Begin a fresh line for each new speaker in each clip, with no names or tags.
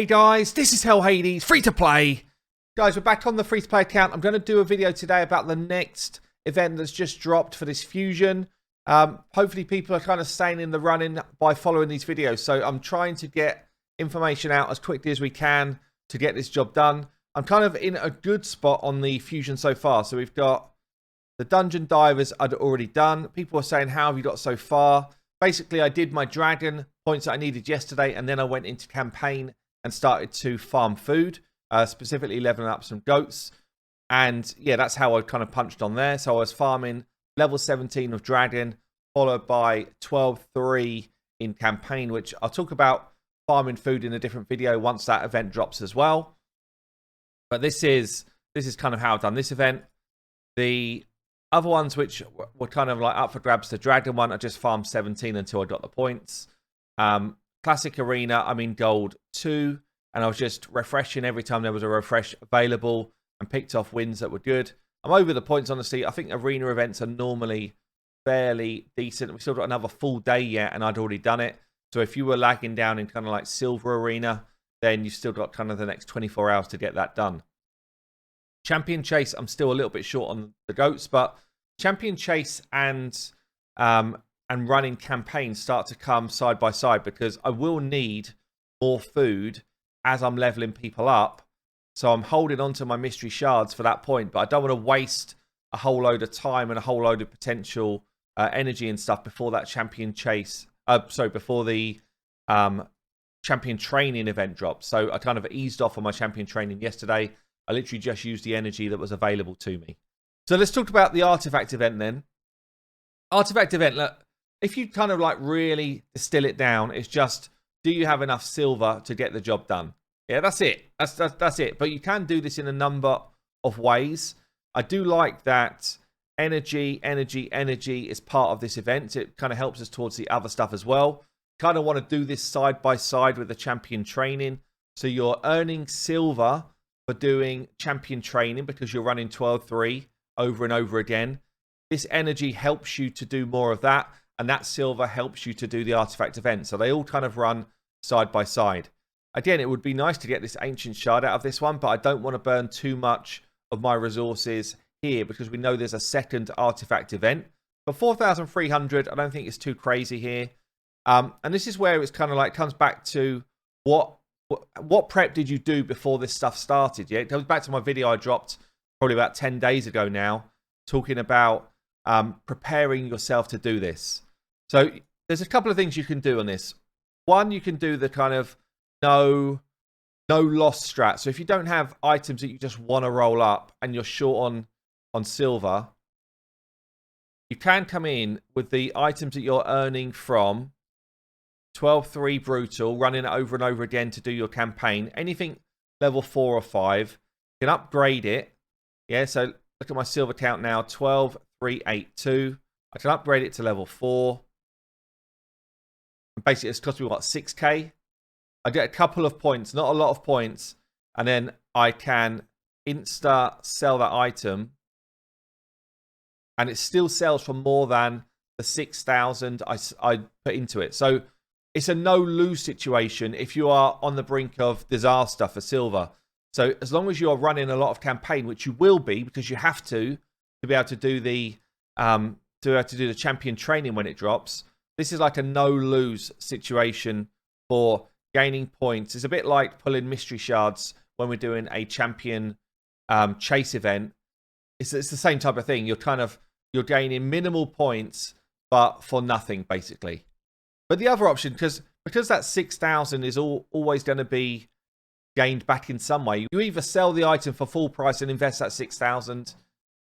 Hey guys, this is Hell Hades, free to play. Guys, we're back on the free to play account. I'm going to do a video today about the next event that's just dropped for this fusion. Hopefully people are kind of staying in the running by following these videos. So I'm trying to get information out as quickly as we can to get this job done. I'm kind of in a good spot on the fusion so far. So we've got the dungeon divers I'd already done. People are saying, how have you got so far? Basically, I did my dragon points that I needed yesterday, and then I went into campaign and started to farm food, specifically leveling up some goats. And yeah, that's how I kind of punched on there. So I was farming level 17 of dragon, followed by 12-3 in campaign, which I'll talk about farming food in a different video once that event drops as well. But this is kind of how I've done this event. The other ones which were kind of like up for grabs, the dragon one, I just farmed 17 until I got the points. Classic arena, I'm in gold 2, and I was just refreshing every time there was a refresh available and picked off wins that were good. I'm over the points, honestly. I think arena events are normally fairly decent. We've still got another full day yet, and I'd already done it. So if you were lagging down in kind of like silver arena, then you've still got kind of the next 24 hours to get that done. Champion chase, I'm still a little bit short on the goats, but champion chase and running campaign start to come side by side, because I will need more food as I'm leveling people up. So I'm holding on to my mystery shards for that point, but I don't want to waste a whole load of time and a whole load of potential energy and stuff before that champion chase. Before the champion training event drops. So I kind of eased off on my champion training yesterday. I literally just used the energy that was available to me. So let's talk about the artifact event then. Artifact event, look, if you kind of like really distill it down, it's just, do you have enough silver to get the job done? Yeah, that's it. That's it. But you can do this in a number of ways. I do like that energy is part of this event. It kind of helps us towards the other stuff as well. Kind of want to do this side by side with the champion training. So you're earning silver for doing champion training because you're running 12-3 over and over again. This energy helps you to do more of that, and that silver helps you to do the artifact event. So they all kind of run side by side. Again, it would be nice to get this ancient shard out of this one, but I don't want to burn too much of my resources here because we know there's a second artifact event. For 4,300, I don't think it's too crazy here. And this is where it's kind of like comes back to what prep did you do before this stuff started? Yeah, it goes back to my video I dropped probably about 10 days ago now, talking about preparing yourself to do this. So there's a couple of things you can do on this. One, you can do the kind of no loss strat. So if you don't have items that you just want to roll up and you're short on silver, you can come in with the items that you're earning from 12-3 brutal, running it over and over again to do your campaign. Anything level 4 or 5, you can upgrade it. Yeah, so look at my silver count now, 12,382. I can upgrade it to level 4. And basically, it's cost me, what, 6k? I get a couple of points, not a lot of points. And then I can insta sell that item. And it still sells for more than the 6,000 I put into it. So it's a no-lose situation if you are on the brink of disaster for silver. So as long as you are running a lot of campaign, which you will be because you have to be able to do the champion training when it drops. This is like a no-lose situation for gaining points. It's a bit like pulling mystery shards when we're doing a champion chase event. It's the same type of thing. You're gaining minimal points, but for nothing basically. But the other option, because that 6,000 is always going to be gained back in some way. You either sell the item for full price and invest that 6,000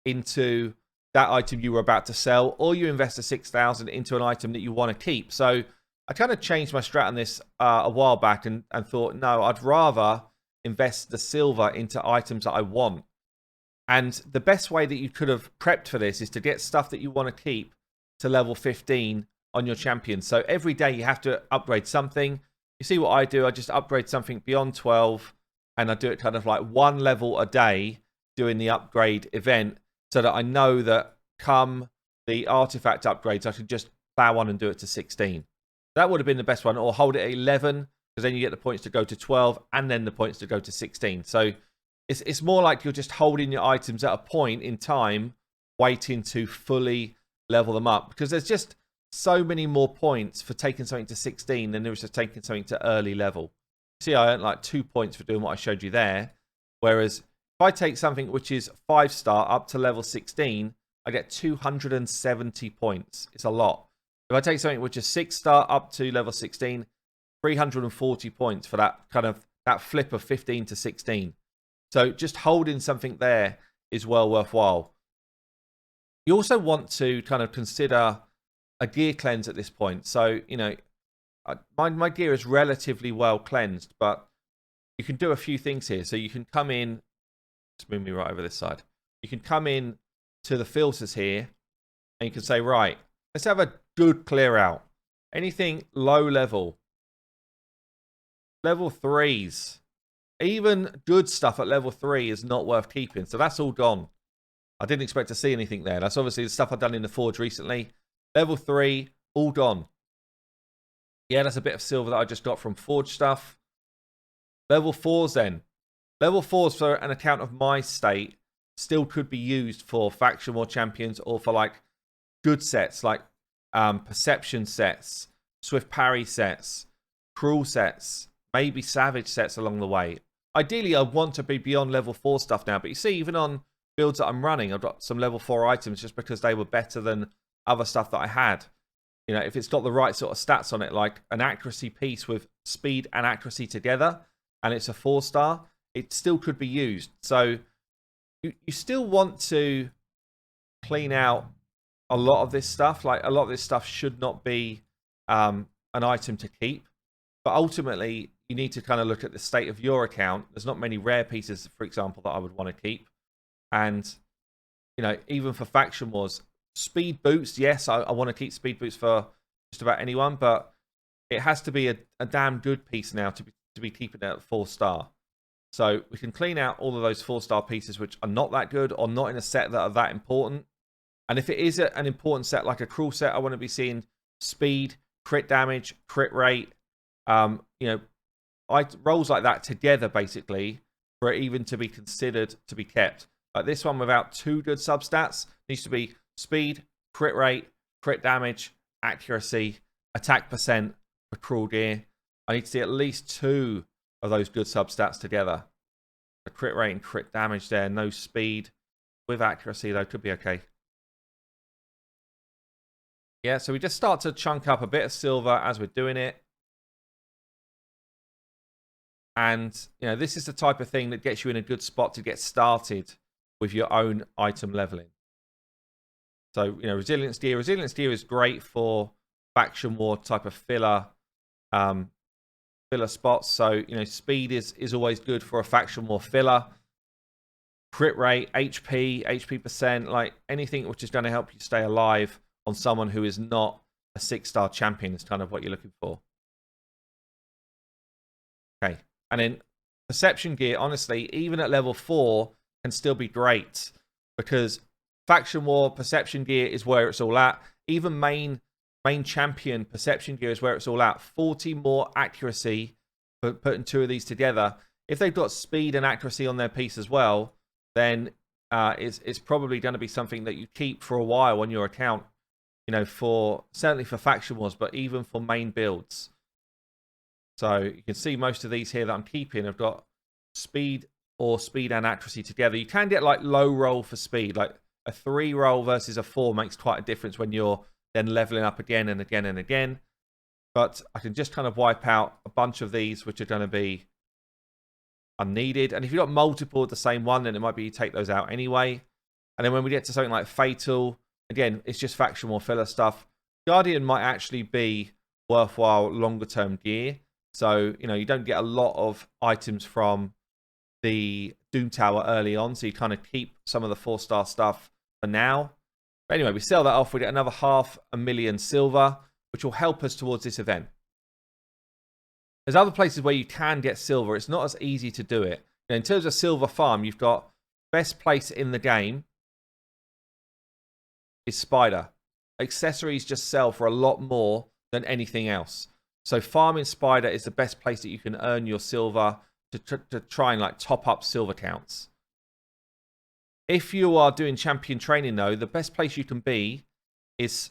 into that item you were about to sell, or you invest the 6,000 into an item that you want to keep. So I kind of changed my strat on this a while back and thought, no, I'd rather invest the silver into items that I want. And the best way that you could have prepped for this is to get stuff that you want to keep to level 15 on your champion. So every day you have to upgrade something. You see what I do? I just upgrade something beyond 12, and I do it kind of like one level a day doing the upgrade event, so that I know that come the artifact upgrades, I should just plow on and do it to 16. That would have been the best one, or hold it at 11 because then you get the points to go to 12 and then the points to go to 16. So it's more like you're just holding your items at a point in time, waiting to fully level them up, because there's just so many more points for taking something to 16 than there is for taking something to early level. See, I earned like 2 points for doing what I showed you there. Whereas if I take something which is 5-star up to level 16, I get 270 points. It's a lot. If I take something which is 6-star up to level 16, 340 points for that kind of that flip of 15 to 16. So just holding something there is well worthwhile. You also want to kind of consider a gear cleanse at this point. So, you know, my gear is relatively well cleansed, but you can do a few things here. So you can come in, let's move me right over this side. You can come in to the filters here and you can say, right, let's have a good clear out. Anything low level, level 3s, even good stuff at level 3 is not worth keeping. So that's all gone. I didn't expect to see anything there. That's obviously the stuff I've done in the Forge recently. Level 3, all gone. Yeah, that's a bit of silver that I just got from Forge stuff. Level 4s then. Level 4s for an account of my state still could be used for Faction War Champions or for like good sets like Perception sets, Swift Parry sets, Cruel sets, maybe Savage sets along the way. Ideally, I want to be beyond level 4 stuff now, but you see, even on builds that I'm running, I've got some level 4 items just because they were better than other stuff that I had. You know, if it's got the right sort of stats on it, like an accuracy piece with speed and accuracy together, and it's a 4-star, it still could be used. So you still want to clean out a lot of this stuff. Like, a lot of this stuff should not be an item to keep. But ultimately, you need to kind of look at the state of your account. There's not many rare pieces, for example, that I would want to keep. And, you know, even for Faction Wars, speed boots, yes, I want to keep speed boots for just about anyone, but it has to be a damn good piece now to be keeping it at 4-star. So we can clean out all of those 4-star pieces which are not that good or not in a set that are that important. And if it is an important set like a Cruel set, I want to be seeing speed, crit damage, crit rate, you know, rolls like that together basically for it even to be considered to be kept. Like this one without 2 good substats needs to be speed, crit rate, crit damage, accuracy, attack percent for Cruel gear. I need to see at least 2 of those good substats together. The crit rate and crit damage there, no speed. With accuracy though, could be okay. Yeah, so we just start to chunk up a bit of silver as we're doing it. And, you know, this is the type of thing that gets you in a good spot to get started with your own item leveling. So, you know, Resilience gear. Resilience gear is great for Faction War type of filler spots. So, you know, speed is always good for a Faction War filler. Crit rate, HP percent, like anything which is going to help you stay alive on someone who is not a 6-star champion is kind of what you're looking for. Okay. And then Perception gear, honestly, even at level 4, can still be great because Faction War Perception gear is where it's all at. Even main champion Perception gear is where it's all at. 40 more accuracy for putting 2 of these together. If they've got speed and accuracy on their piece as well, then it's probably going to be something that you keep for a while on your account. You know, certainly for Faction Wars, but even for main builds. So you can see most of these here that I'm keeping have got speed or speed and accuracy together. You can get like low roll for speed, like a 3 roll versus a 4 makes quite a difference when you're then leveling up again and again and again. But I can just kind of wipe out a bunch of these which are going to be unneeded. And if you've got multiple of the same one, then it might be you take those out anyway. And then when we get to something like Fatal, again, it's just Faction War filler stuff. Guardian might actually be worthwhile longer term gear. So, you know, you don't get a lot of items from the Doom Tower early on. So you kind of keep some of the 4-star stuff for now. But anyway, we sell that off. We get another 500,000 silver, which will help us towards this event. There's other places where you can get silver. It's not as easy to do it. Now, in terms of silver farm, you've got best place in the game is Spider. Accessories just sell for a lot more than anything else. So farming Spider is the best place that you can earn your silver to try and like top up silver counts. If you are doing champion training though, the best place you can be is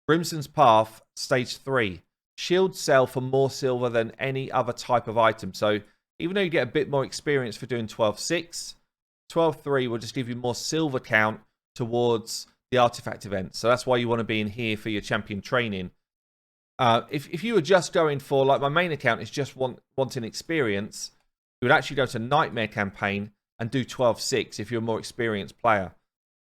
Crimson's Path Stage 3. Shields sell for more silver than any other type of item. So even though you get a bit more experience for doing 12.6, 12.3 will just give you more silver count towards the artifact event. So that's why you want to be in here for your champion training. If you were just going for, like my main account is just wanting experience, you would actually go to Nightmare Campaign and do 12.6 if you're a more experienced player.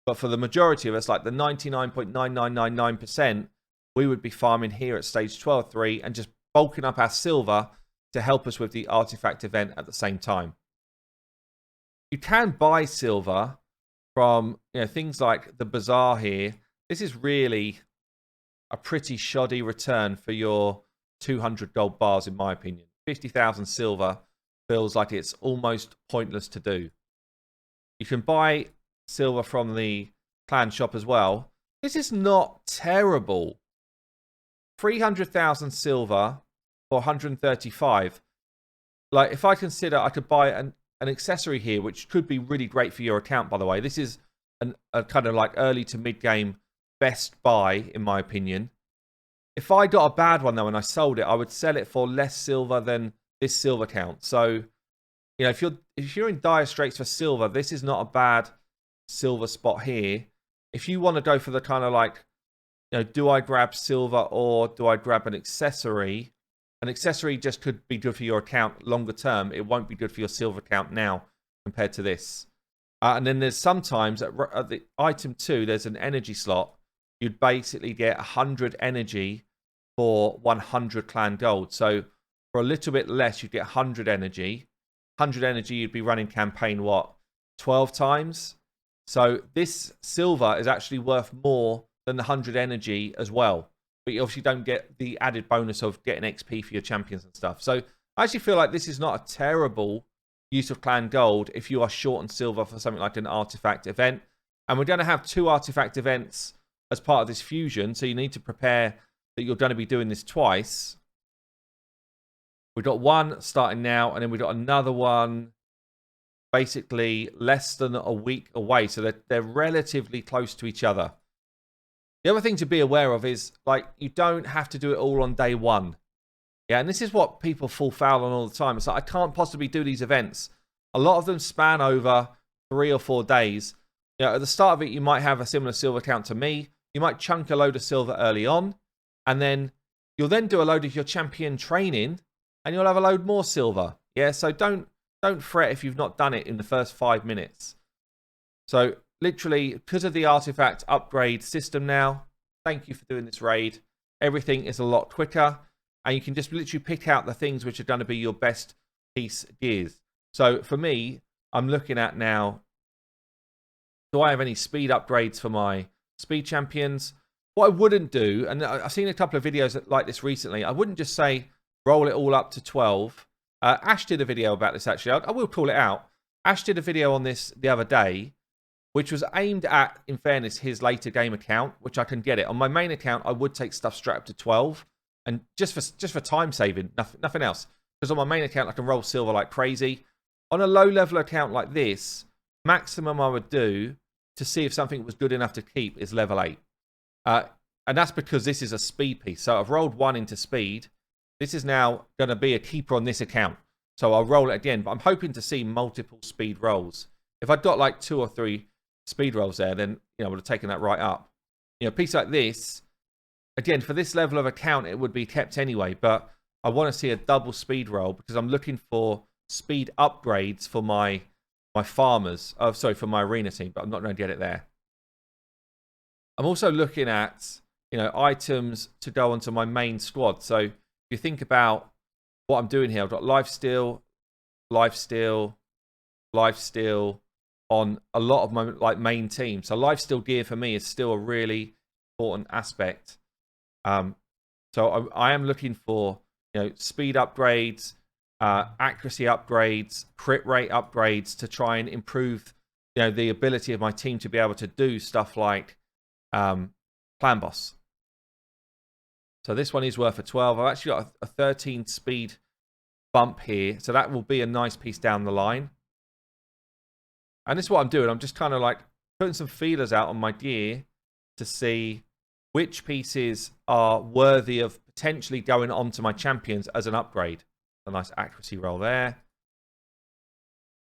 But for the majority of us, like the 99.9999%, we would be farming here at stage 12.3 and just bulking up our silver to help us with the artifact event at the same time. You can buy silver from things like the bazaar here. This is really a pretty shoddy return for your 200 gold bars, in my opinion. 50,000 silver feels like it's almost pointless to do. You can buy silver from the clan shop as well. This is not terrible. 300,000 silver for 135. Like, if I consider I could buy an accessory here, which could be really great for your account, by the way. This is a kind of like early to mid-game best buy, in my opinion. If I got a bad one, though, and I sold it, I would sell it for less silver than this silver count. So, if you're in dire straits for silver, this is not a bad silver spot here. If you want to go for the kind of like, do I grab silver or do I grab an accessory? An accessory just could be good for your account longer term. It won't be good for your silver count now compared to this. And then there's sometimes at the item 2, there's an energy slot. You'd basically get 100 energy for 100 clan gold. So for a little bit less, you'd get 100 energy. 100 energy, you'd be running campaign, 12 times? So this silver is actually worth more than the 100 energy as well. But you obviously don't get the added bonus of getting XP for your champions and stuff. So I actually feel like this is not a terrible use of clan gold if you are short on silver for something like an artifact event. And we're going to have 2 artifact events as part of this fusion. So you need to prepare that you're going to be doing this twice. We've got one starting now, and then we've got another one basically less than a week away. So they're relatively close to each other. The other thing to be aware of is, like, you don't have to do it all on day 1. Yeah, and this is what people fall foul on all the time. It's like, I can't possibly do these events. A lot of them span over 3 or 4 days. At the start of it, you might have a similar silver count to me. You might chunk a load of silver early on, and then you'll then do a load of your champion training, and you'll have a load more silver. Yeah, so don't fret if you've not done it in the first 5 minutes. So literally, because of the artifact upgrade system now, thank you for doing this raid. Everything is a lot quicker, and you can just literally pick out the things which are going to be your best piece gears. So for me, I'm looking at now, do I have any speed upgrades for my speed champions? What I wouldn't do, and I've seen a couple of videos like this recently, I wouldn't just say roll it all up to 12. Ash did a video about this, actually. I will call it out. Ash did a video on this the other day, which was aimed at, in fairness, his later game account, which I can get it. On my main account, I would take stuff straight up to 12, and just for time saving, nothing else. Because on my main account, I can roll silver like crazy. On a low-level account like this, maximum I would do to see if something was good enough to keep is level 8. And that's because this is a speed piece. So I've rolled 1 into speed. This is now going to be a keeper on this account. So I'll roll it again, but I'm hoping to see multiple speed rolls. If I'd got like 2 or 3 speed rolls there, then I would have taken that right up. A piece like this, again, for this level of account, it would be kept anyway, but I want to see a double speed roll because I'm looking for speed upgrades for my farmers. Oh, sorry, for my arena team, but I'm not going to get it there. I'm also looking at, items to go onto my main squad. So if you think about what I'm doing here, I've got lifesteal, lifesteal, lifesteal on a lot of my main team. So lifesteal gear for me is still a really important aspect. So I am looking for speed upgrades, accuracy upgrades, crit rate upgrades to try and improve the ability of my team to be able to do stuff like clan boss. So this one is worth a 12. I've actually got a 13 speed bump here. So that will be a nice piece down the line. And this is what I'm doing. I'm just kind of like putting some feelers out on my gear to see which pieces are worthy of potentially going onto my champions as an upgrade. A nice accuracy roll there.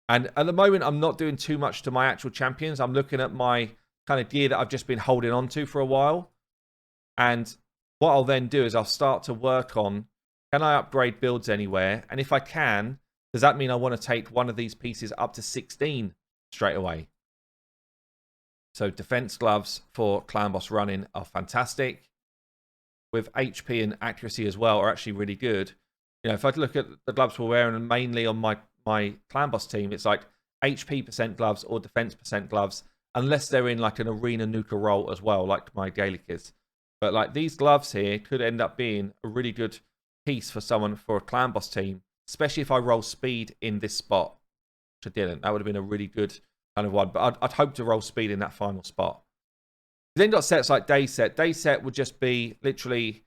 And at the moment, I'm not doing too much to my actual champions. I'm looking at my kind of gear that I've just been holding on to for a while. And what I'll then do is I'll start to work on, can I upgrade builds anywhere? And if I can, does that mean I want to take one of these pieces up to 16 straight away? So defense gloves for Clan Boss running are fantastic. With HP and accuracy as well are actually really good. You know, if I look at the gloves we're wearing, and mainly on my Clan Boss team, it's like HP % gloves or defense % gloves, unless they're in like an arena nuka role as well, like my Gaelic. But like these gloves here could end up being a really good piece for someone for a Clan Boss team, especially if I roll speed in this spot, which I didn't. That would have been a really good kind of one, but I'd hope to roll speed in that final spot. We've then got sets like Day Set. Day Set would just be literally,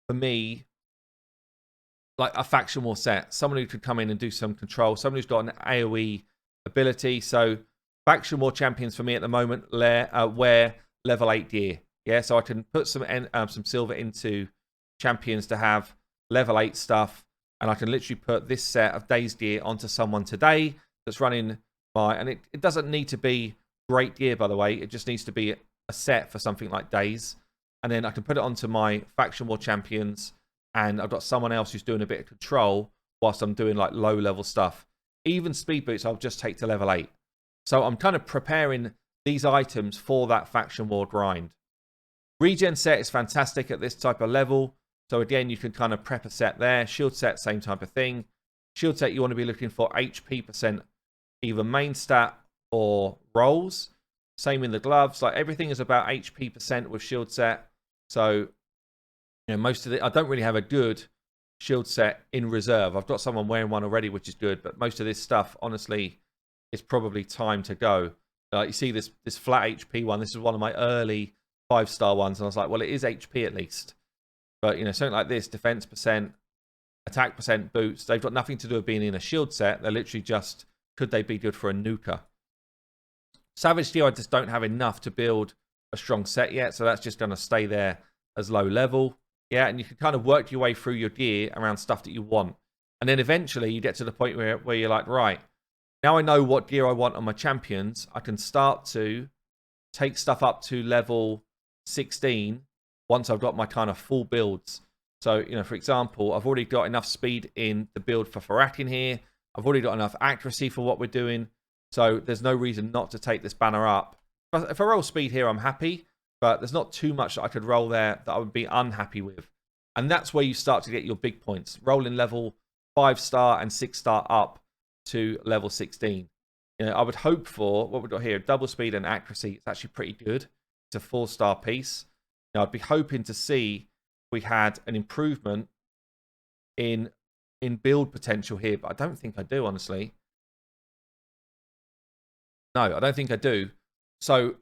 for me, like a faction war set. Someone who could come in and do some control. Someone who's got an AoE ability. So faction war champions for me at the moment wear level 8 gear. Yeah, so I can put some silver into champions to have level 8 stuff. And I can literally put this set of Days gear onto someone today that's running my... And it doesn't need to be great gear, by the way. It just needs to be a set for something like Days. And then I can put it onto my faction war champions. And I've got someone else who's doing a bit of control whilst I'm doing like low level stuff. Even speed boots, I'll just take to level 8. So I'm kind of preparing these items for that faction war grind. Regen set is fantastic at this type of level. So again, you can kind of prep a set there. Shield set, same type of thing. Shield set, you want to be looking for HP %, either main stat or rolls. Same in the gloves. Like everything is about HP % with shield set. So, you know, most of it, I don't really have a good shield set in reserve. I've got someone wearing one already, which is good. But most of this stuff, honestly, is probably time to go. You see this flat HP one. This is one of my early 5-star ones. And I was like, well, it is HP at least. But, you know, something like this, defense %, attack %, boots, they've got nothing to do with being in a shield set. They're literally just, could they be good for a nuka? Savage Steel, I just don't have enough to build a strong set yet. So that's just going to stay there as low level. Yeah, and you can kind of work your way through your gear around stuff that you want. And then eventually you get to the point where you're like, right, now I know what gear I want on my champions. I can start to take stuff up to level 16 once I've got my kind of full builds. So, you know, for example, I've already got enough speed in the build for Farakin here. I've already got enough accuracy for what we're doing. So there's no reason not to take this banner up. If I roll speed here, I'm happy. But there's not too much that I could roll there that I would be unhappy with. And that's where you start to get your big points. Rolling level 5-star and 6-star up to level 16. You know, I would hope for, what we've got here, double speed and accuracy. It's actually pretty good. It's a 4-star piece. Now, I'd be hoping to see if we had an improvement in build potential here. But I don't think I do, honestly. No, I don't think I do. So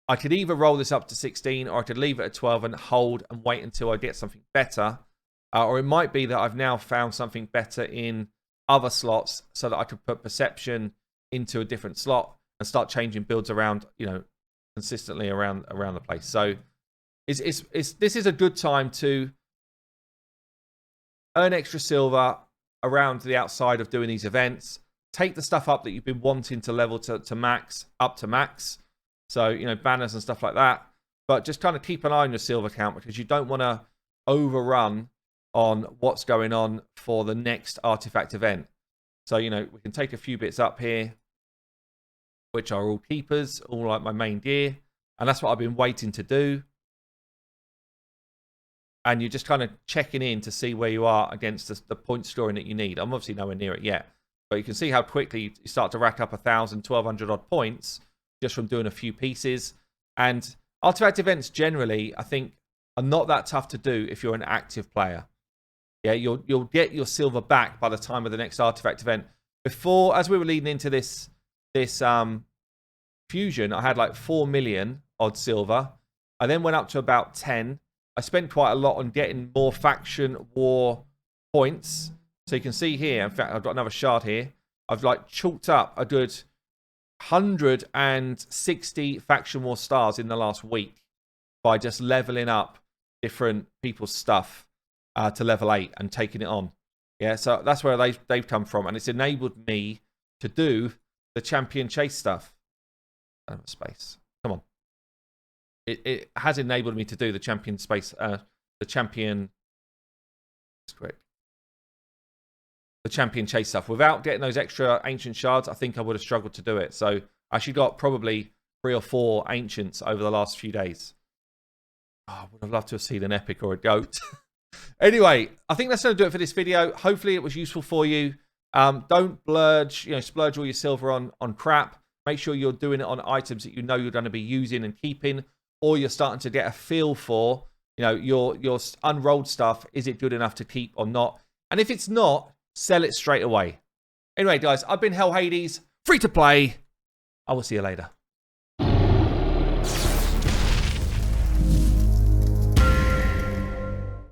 I could either roll this up to 16 or I could leave it at 12 and hold and wait until I get something better. Or it might be that I've now found something better in other slots so that I could put perception into a different slot and start changing builds around, you know, consistently around the place. So this is a good time to earn extra silver around the outside of doing these events. Take the stuff up that you've been wanting to level to max, up to max. So, you know, banners and stuff like that. But just kind of keep an eye on your silver count because you don't want to overrun on what's going on for the next artifact event. So, you know, we can take a few bits up here, which are all keepers, all like my main gear. And that's what I've been waiting to do. And you're just kind of checking in to see where you are against the point scoring that you need. I'm obviously nowhere near it yet. But you can see how quickly you start to rack up 1,000, 1,200 odd points just from doing a few pieces. And artifact events generally, I think, are not that tough to do if you're an active player. Yeah, you'll get your silver back by the time of the next artifact event. Before, as we were leading into this fusion, I had like 4 million odd silver. I then went up to about 10. I I spent quite a lot on getting more faction war points. So you can see here, in fact, I've got another shard here. I've like chalked up a good 160 faction war stars in the last week by just leveling up different people's stuff to level 8 and taking it on. Yeah, so that's where they've come from, and it's enabled me to do the champion chase stuff. Space, come on. It has enabled me to do the champion space, the champion. That's correct. The champion chase stuff without getting those extra ancient shards. I think I would have struggled to do it. So I actually got probably 3 or 4 ancients over the last few days. Oh, I would have loved to have seen an epic or a goat. Anyway, I think that's going to do it for this video. Hopefully it was useful for you. Don't splurge all your silver on crap. Make sure you're doing it on items that you know you're going to be using and keeping, or you're starting to get a feel for, your unrolled stuff. Is it good enough to keep or not? And if it's not, sell it straight away. Anyway, guys, I've been Hell Hades, free to play. I will see you later.